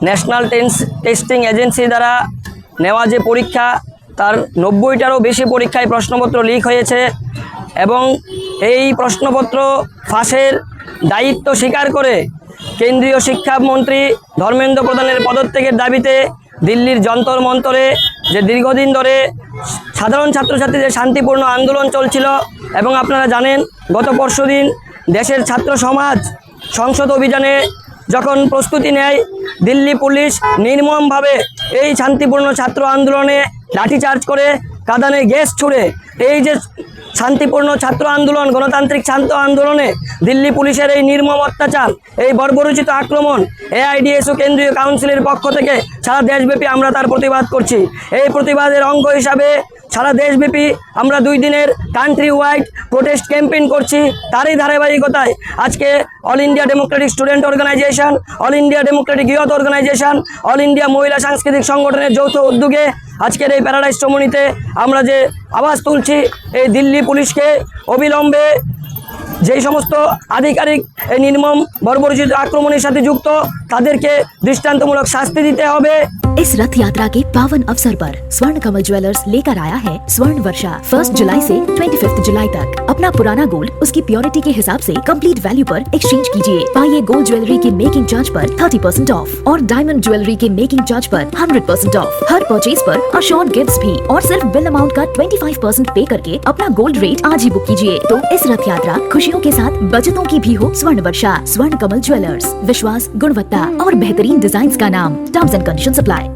National testing agency দ্বারা নেওয়া যে পরীক্ষা তার 90টারও বেশি পরীক্ষায় প্রশ্নপত্র লিক হয়েছে এবং এই প্রশ্নপত্র ফাঁসের দায়িত্ব স্বীকার করে কেন্দ্রীয় শিক্ষামন্ত্রী ধর্মেন্দ্র প্রধানের পদত্যাগের দাবিতে দিল্লির যন্তর মন্তরে যে দীর্ঘদিন ধরে সাধারণ ছাত্রছাত্রীদের শান্তিপূর্ণ আন্দোলন চলছিল এবং আপনারা জানেন গত পরশুদিন দেশের ছাত্র সমাজ সংসদ অভিযানে যখন প্রস্তুতি নেয় দিল্লি পুলিশ নির্মমভাবে এই শান্তিপূর্ণ ছাত্র আন্দোলনে লাঠিচার্জ করে কাঁদানে গ্যাস ছুড়ে এই যে শান্তিপূর্ণ ছাত্র আন্দোলন গণতান্ত্রিক ছাত্র আন্দোলনে দিল্লি পুলিশের এই নির্মম অত্যাচার এই বর্বরোচিত আক্রমণ এআইডিএসও কেন্দ্রীয় কাউন্সিলের পক্ষ থেকে সারা দেশব্যাপী আমরা তার প্রতিবাদ করছি। এই প্রতিবাদের অঙ্গ হিসাবে সারা দেশব্যাপী আমরা 2 দিনের কান্ট্রি ওয়াইড প্রোটেস্ট ক্যাম্পেইন করছি। তারই ধারাবাহিকতায় আজকে All India Democratic Student Organisation, All India Democratic Youth Organisation, All India মহিলা সাংস্কৃতিক সংগঠনের যৌথ উদ্যোগে আজকের এই প্যারাডাইস চমুনিতে আমরা যে আওয়াজ তুলছি এই দিল্লি পুলিশকে অবিলম্বে যেই সমস্ত আধিকারিক এই নির্মম বর্বরোচিত আক্রমণের সাথে যুক্ত তাদেরকে দৃষ্টান্তমূলক শাস্তি দিতে হবে। इस रथ यात्रा के पावन अवसर पर स्वर्ण कमल ज्वेलर्स लेकर आया है स्वर्ण वर्षा 1 जुलाई से 25 जुलाई तक। अपना पुराना गोल्ड उसकी प्योरिटी के हिसाब से कंप्लीट वैल्यू पर एक्सचेंज कीजिए। पाइए गोल्ड ज्वेलरी के मेकिंग चार्ज पर 30% ऑफ और डायमंड ज्वेलरी के मेकिंग चार्ज पर 100% ऑफ। हर परचेज पर अशोर्ड गिफ्ट्स भी और सिर्फ बिल अमाउंट का 25% पे करके अपना गोल्ड रेट आज ही बुक कीजिए। तो इस रथ यात्रा खुशियों के साथ बचतों की भी हो। स्वर्ण वर्षा स्वर्ण कमल ज्वेलर्स, विश्वास, गुणवत्ता और बेहतरीन डिजाइन का नाम। Terms and conditions apply.